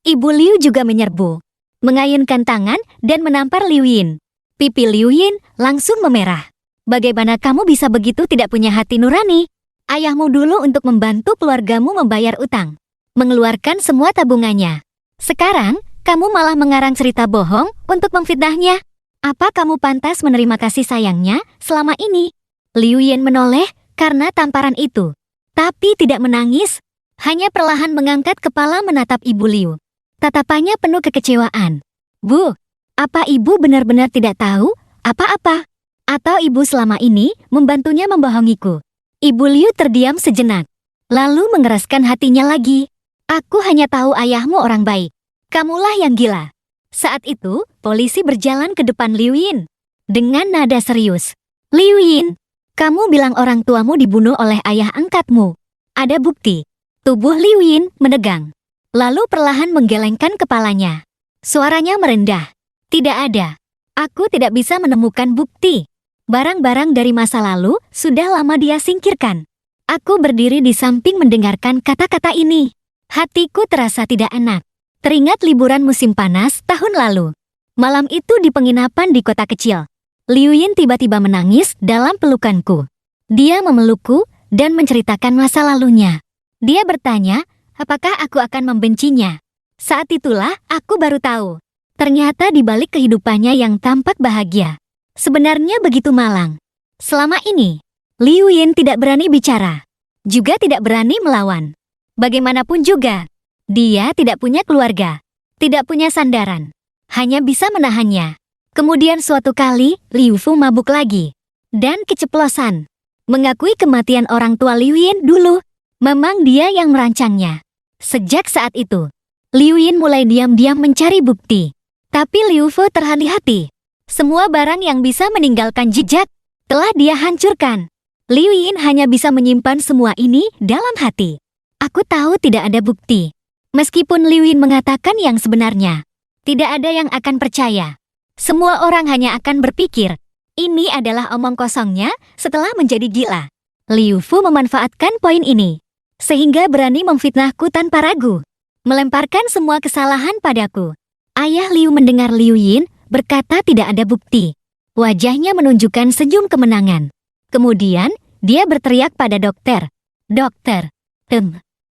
Ibu Liu juga menyerbu. Mengayunkan tangan dan menampar Liu Yin. Pipi Liu Yin langsung memerah. Bagaimana kamu bisa begitu tidak punya hati nurani? Ayahmu dulu untuk membantu keluargamu membayar utang. Mengeluarkan semua tabungannya. Sekarang, kamu malah mengarang cerita bohong untuk memfitnahnya. Apa kamu pantas menerima kasih sayangnya selama ini? Liu Yin menoleh karena tamparan itu. Tapi tidak menangis. Hanya perlahan mengangkat kepala menatap Ibu Liu. Tatapannya penuh kekecewaan. Bu, apa ibu benar-benar tidak tahu apa-apa? Atau ibu selama ini membantunya membohongiku? Ibu Liu terdiam sejenak. Lalu mengeraskan hatinya lagi. Aku hanya tahu ayahmu orang baik. Kamulah yang gila. Saat itu, polisi berjalan ke depan Liu Yin. Dengan nada serius. Liu Yin, kamu bilang orang tuamu dibunuh oleh ayah angkatmu. Ada bukti? Tubuh Liu Yin menegang. Lalu perlahan menggelengkan kepalanya. Suaranya merendah. Tidak ada. Aku tidak bisa menemukan bukti. Barang-barang dari masa lalu sudah lama dia singkirkan. Aku berdiri di samping mendengarkan kata-kata ini. Hatiku terasa tidak enak. Teringat liburan musim panas tahun lalu. Malam itu di penginapan di kota kecil. Liu Yin tiba-tiba menangis dalam pelukanku. Dia memelukku dan menceritakan masa lalunya. Dia bertanya, apakah aku akan membencinya? Saat itulah aku baru tahu. Ternyata di balik kehidupannya yang tampak bahagia, sebenarnya begitu malang. Selama ini, Liu Yin tidak berani bicara, juga tidak berani melawan. Bagaimanapun juga, dia tidak punya keluarga, tidak punya sandaran, hanya bisa menahannya. Kemudian suatu kali, Liu Fu mabuk lagi, dan keceplosan. Mengakui kematian orang tua Liu Yin dulu, memang dia yang merancangnya. Sejak saat itu, Liu Yin mulai diam-diam mencari bukti. Tapi Liu Fu terhati-hati. Semua barang yang bisa meninggalkan jejak, telah dia hancurkan. Liu Yin hanya bisa menyimpan semua ini dalam hati. Aku tahu tidak ada bukti. Meskipun Liu Yin mengatakan yang sebenarnya, tidak ada yang akan percaya. Semua orang hanya akan berpikir, ini adalah omong kosongnya setelah menjadi gila. Liu Fu memanfaatkan poin ini, sehingga berani memfitnahku tanpa ragu. Melemparkan semua kesalahan padaku. Ayah Liu mendengar Liu Yin berkata tidak ada bukti. Wajahnya menunjukkan senyum kemenangan. Kemudian, dia berteriak pada dokter. Dokter,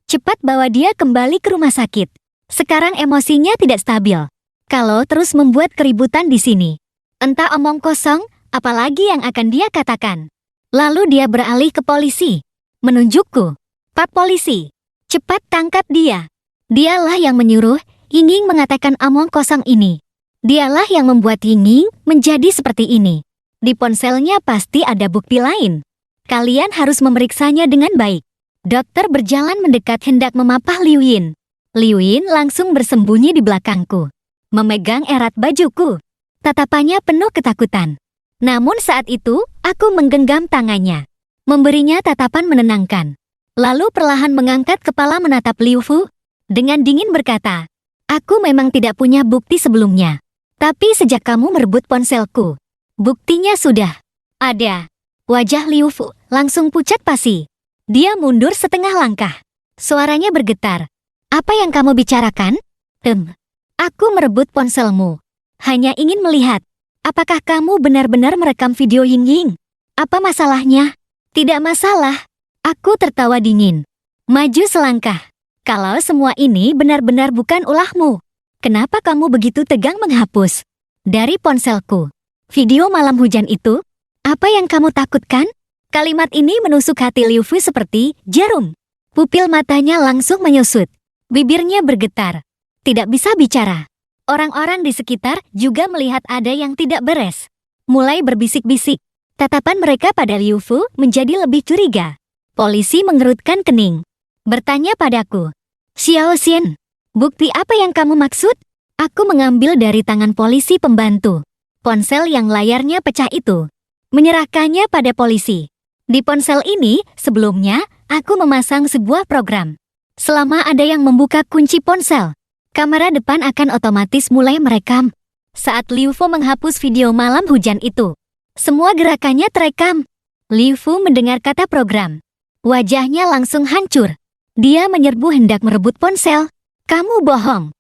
cepat bawa dia kembali ke rumah sakit. Sekarang emosinya tidak stabil. Kalau terus membuat keributan di sini, entah omong kosong, apalagi yang akan dia katakan. Lalu dia beralih ke polisi. Menunjukku, Pak Polisi, cepat tangkap dia. Dialah yang menyuruh Ying mengatakan omong kosong ini. Dialah yang membuat Ying menjadi seperti ini. Di ponselnya pasti ada bukti lain. Kalian harus memeriksanya dengan baik. Dokter berjalan mendekat hendak memapah Liu Yin. Liu Yin langsung bersembunyi di belakangku, memegang erat bajuku. Tatapannya penuh ketakutan. Namun saat itu, aku menggenggam tangannya, memberinya tatapan menenangkan. Lalu perlahan mengangkat kepala menatap Liu Fu, dengan dingin berkata, aku memang tidak punya bukti sebelumnya. Tapi sejak kamu merebut ponselku, buktinya sudah ada. Wajah Liu Fu langsung pucat pasi. Dia mundur setengah langkah. Suaranya bergetar. Apa yang kamu bicarakan? Aku merebut ponselmu. Hanya ingin melihat, apakah kamu benar-benar merekam video Ying? Apa masalahnya? Tidak masalah. Aku tertawa dingin. Maju selangkah. Kalau semua ini benar-benar bukan ulahmu, kenapa kamu begitu tegang menghapus dari ponselku video malam hujan itu? Apa yang kamu takutkan? Kalimat ini menusuk hati Liu Fu seperti jarum. Pupil matanya langsung menyusut. Bibirnya bergetar. Tidak bisa bicara. Orang-orang di sekitar juga melihat ada yang tidak beres. Mulai berbisik-bisik. Tatapan mereka pada Liu Fu menjadi lebih curiga. Polisi mengerutkan kening. Bertanya padaku, Xiao Xian, bukti apa yang kamu maksud? Aku mengambil dari tangan polisi pembantu ponsel yang layarnya pecah itu, menyerahkannya pada polisi. Di ponsel ini, sebelumnya, aku memasang sebuah program. Selama ada yang membuka kunci ponsel, kamera depan akan otomatis mulai merekam. Saat Liu Fu menghapus video malam hujan itu, semua gerakannya terekam. Liu Fu mendengar kata program. Wajahnya langsung hancur. Dia menyerbu hendak merebut ponsel. Kamu bohong.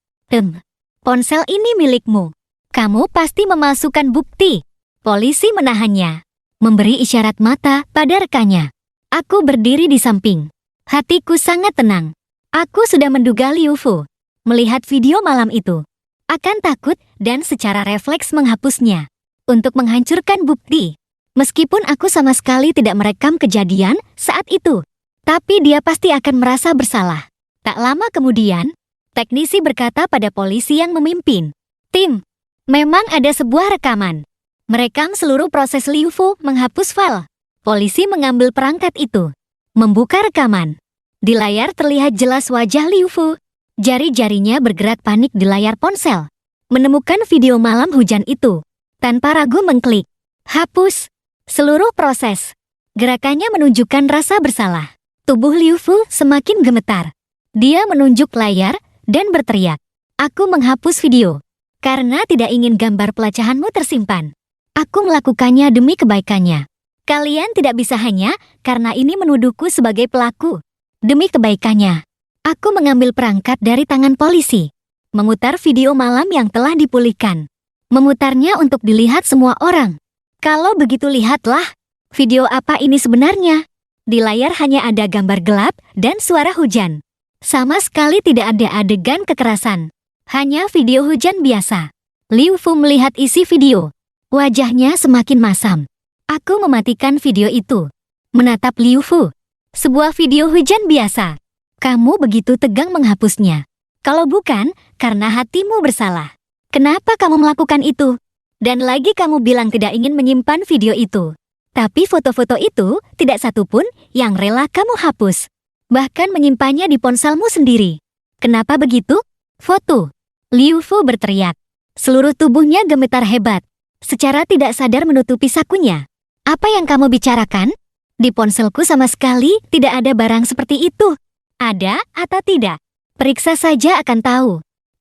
Ponsel ini milikmu. Kamu pasti memalsukan bukti. Polisi menahannya, memberi isyarat mata pada rekannya. Aku berdiri di samping. Hatiku sangat tenang. Aku sudah menduga Liu Fu, melihat video malam itu, akan takut dan secara refleks menghapusnya untuk menghancurkan bukti. Meskipun aku sama sekali tidak merekam kejadian saat itu, tapi dia pasti akan merasa bersalah. Tak lama kemudian, teknisi berkata pada polisi yang memimpin, tim, memang ada sebuah rekaman. Merekam seluruh proses Liu Fu menghapus file. Polisi mengambil perangkat itu, membuka rekaman. Di layar terlihat jelas wajah Liu Fu. Jari-jarinya bergerak panik di layar ponsel. Menemukan video malam hujan itu, tanpa ragu mengklik. Hapus. Seluruh proses. Gerakannya menunjukkan rasa bersalah. Tubuh Liu Fu semakin gemetar. Dia menunjuk layar dan berteriak, aku menghapus video karena tidak ingin gambar pelacahanmu tersimpan. Aku melakukannya demi kebaikannya. Kalian tidak bisa hanya karena ini menuduhku sebagai pelaku. Demi kebaikannya, aku mengambil perangkat dari tangan polisi, memutar video malam yang telah dipulihkan, memutarnya untuk dilihat semua orang. Kalau begitu lihatlah, video apa ini sebenarnya? Di layar hanya ada gambar gelap dan suara hujan. Sama sekali tidak ada adegan kekerasan. Hanya video hujan biasa. Liu Fu melihat isi video. Wajahnya semakin masam. Aku mematikan video itu. Menatap Liu Fu. Sebuah video hujan biasa. Kamu begitu tegang menghapusnya. Kalau bukan, karena hatimu bersalah. Kenapa kamu melakukan itu? Dan lagi kamu bilang tidak ingin menyimpan video itu. Tapi foto-foto itu tidak satupun yang rela kamu hapus. Bahkan menyimpannya di ponselmu sendiri. Kenapa begitu? Foto. Liu Fu berteriak. Seluruh tubuhnya gemetar hebat. Secara tidak sadar menutupi sakunya. Apa yang kamu bicarakan? Di ponselku sama sekali tidak ada barang seperti itu. Ada atau tidak? Periksa saja akan tahu.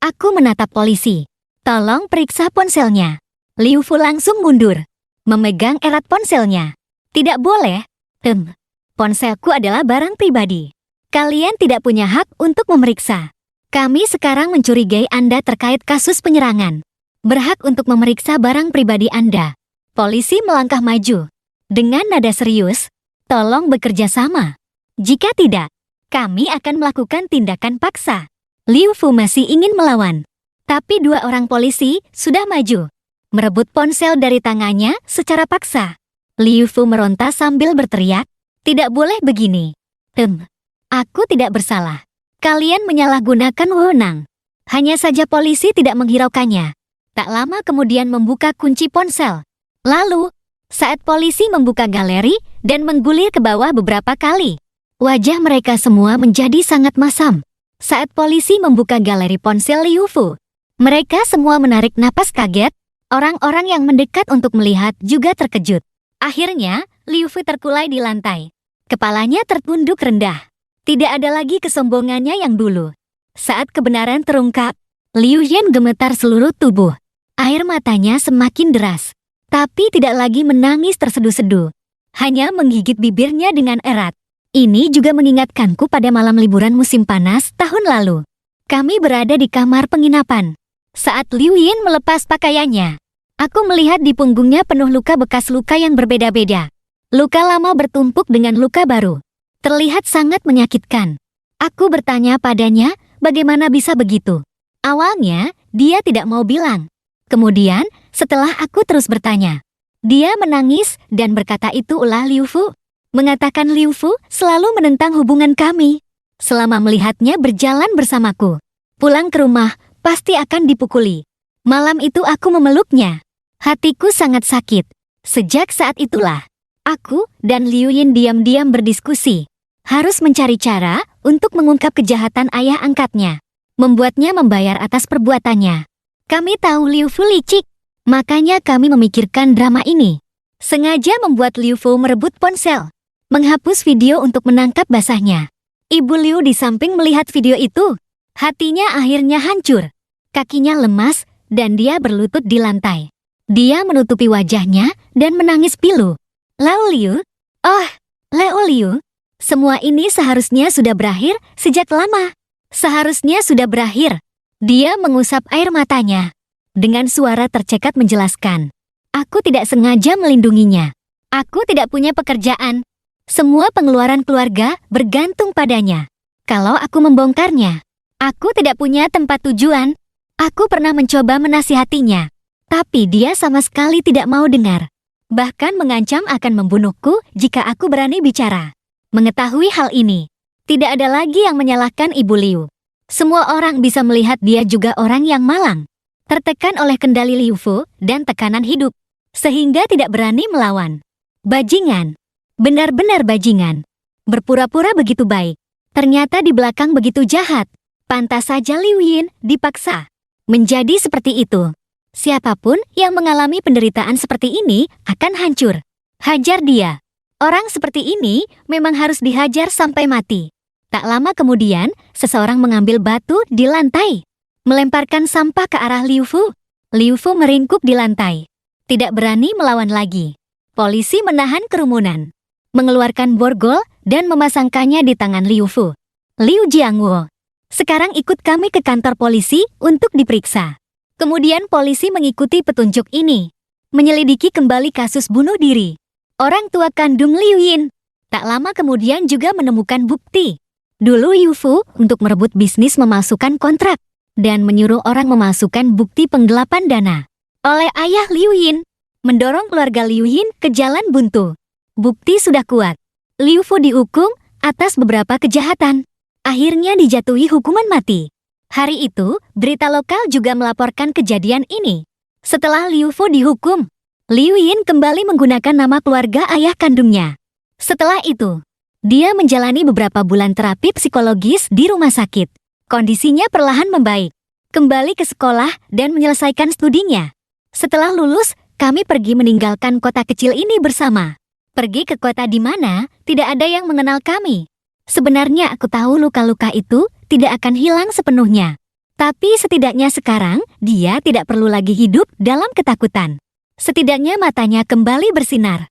Aku menatap polisi. Tolong periksa ponselnya. Liu Fu langsung mundur. Memegang erat ponselnya. Tidak boleh. Ponselku adalah barang pribadi. Kalian tidak punya hak untuk memeriksa. Kami sekarang mencurigai Anda terkait kasus penyerangan. Berhak untuk memeriksa barang pribadi Anda. Polisi melangkah maju. Dengan nada serius, tolong bekerja sama. Jika tidak, kami akan melakukan tindakan paksa. Liu Fu masih ingin melawan. Tapi dua orang polisi sudah maju. Merebut ponsel dari tangannya secara paksa. Liu Fu meronta sambil berteriak, tidak boleh begini. Aku tidak bersalah. Kalian menyalahgunakan wewenang. Hanya saja polisi tidak menghiraukannya. Tak lama kemudian membuka kunci ponsel. Lalu, saat polisi membuka galeri dan menggulir ke bawah beberapa kali, wajah mereka semua menjadi sangat masam. Saat polisi membuka galeri ponsel Liu Fu, mereka semua menarik napas kaget. Orang-orang yang mendekat untuk melihat juga terkejut. Akhirnya, Liu Fu terkulai di lantai. Kepalanya tertunduk rendah. Tidak ada lagi kesombongannya yang dulu. Saat kebenaran terungkap, Liu Yan gemetar seluruh tubuh. Air matanya semakin deras. Tapi tidak lagi menangis terseduh-seduh. Hanya menggigit bibirnya dengan erat. Ini juga mengingatkanku pada malam liburan musim panas tahun lalu. Kami berada di kamar penginapan. Saat Liu Yan melepas pakaiannya, aku melihat di punggungnya penuh luka bekas luka yang berbeda-beda. Luka lama bertumpuk dengan luka baru. Terlihat sangat menyakitkan. Aku bertanya padanya, bagaimana bisa begitu? Awalnya, dia tidak mau bilang. Kemudian, setelah aku terus bertanya, dia menangis dan berkata itu ulah Liu Fu. Mengatakan Liu Fu selalu menentang hubungan kami. Selama melihatnya berjalan bersamaku. Pulang ke rumah, pasti akan dipukuli. Malam itu aku memeluknya. Hatiku sangat sakit. Sejak saat itulah, aku dan Liu Yin diam-diam berdiskusi. Harus mencari cara untuk mengungkap kejahatan ayah angkatnya. Membuatnya membayar atas perbuatannya. Kami tahu Liu Fu licik. Makanya kami memikirkan drama ini. Sengaja membuat Liu Fu merebut ponsel. Menghapus video untuk menangkap basahnya. Ibu Liu di samping melihat video itu. Hatinya akhirnya hancur. Kakinya lemas dan dia berlutut di lantai. Dia menutupi wajahnya dan menangis pilu. Lao Liu? Oh, Lao Liu. Semua ini seharusnya sudah berakhir sejak lama. Seharusnya sudah berakhir. Dia mengusap air matanya. Dengan suara tercekat menjelaskan. Aku tidak sengaja melindunginya. Aku tidak punya pekerjaan. Semua pengeluaran keluarga bergantung padanya. Kalau aku membongkarnya, aku tidak punya tempat tujuan. Aku pernah mencoba menasihatinya. Tapi dia sama sekali tidak mau dengar. Bahkan mengancam akan membunuhku jika aku berani bicara. Mengetahui hal ini, tidak ada lagi yang menyalahkan Ibu Liu. Semua orang bisa melihat dia juga orang yang malang. Tertekan oleh kendali Liu Fu dan tekanan hidup. Sehingga tidak berani melawan. Bajingan. Benar-benar bajingan. Berpura-pura begitu baik. Ternyata di belakang begitu jahat. Pantas saja Liu Yin dipaksa menjadi seperti itu. Siapapun yang mengalami penderitaan seperti ini akan hancur. Hajar dia. Orang seperti ini memang harus dihajar sampai mati. Tak lama kemudian, seseorang mengambil batu di lantai. Melemparkan sampah ke arah Liu Fu. Liu Fu meringkuk di lantai. tidak berani melawan lagi. Polisi menahan kerumunan, mengeluarkan borgol dan memasangkannya di tangan Liu Fu. Liu Jiangwo, sekarang ikut kami ke kantor polisi untuk diperiksa. Kemudian polisi mengikuti petunjuk ini, menyelidiki kembali kasus bunuh diri orang tua kandung Liu Yin. Tak lama kemudian juga menemukan bukti. Dulu Liu Fu untuk merebut bisnis memalsukan kontrak dan menyuruh orang memalsukan bukti penggelapan dana oleh ayah Liu Yin, mendorong keluarga Liu Yin ke jalan buntu. Bukti sudah kuat. Liu Fu dihukum atas beberapa kejahatan. Akhirnya dijatuhi hukuman mati. Hari itu, berita lokal juga melaporkan kejadian ini. Setelah Liu Fu dihukum, Liu Yin kembali menggunakan nama keluarga ayah kandungnya. Setelah itu, dia menjalani beberapa bulan terapi psikologis di rumah sakit. Kondisinya perlahan membaik. Kembali ke sekolah dan menyelesaikan studinya. Setelah lulus, kami pergi meninggalkan kota kecil ini bersama. Pergi ke kota di mana tidak ada yang mengenal kami. Sebenarnya aku tahu luka-luka itu tidak akan hilang sepenuhnya. Tapi setidaknya sekarang, dia tidak perlu lagi hidup dalam ketakutan. Setidaknya matanya kembali bersinar.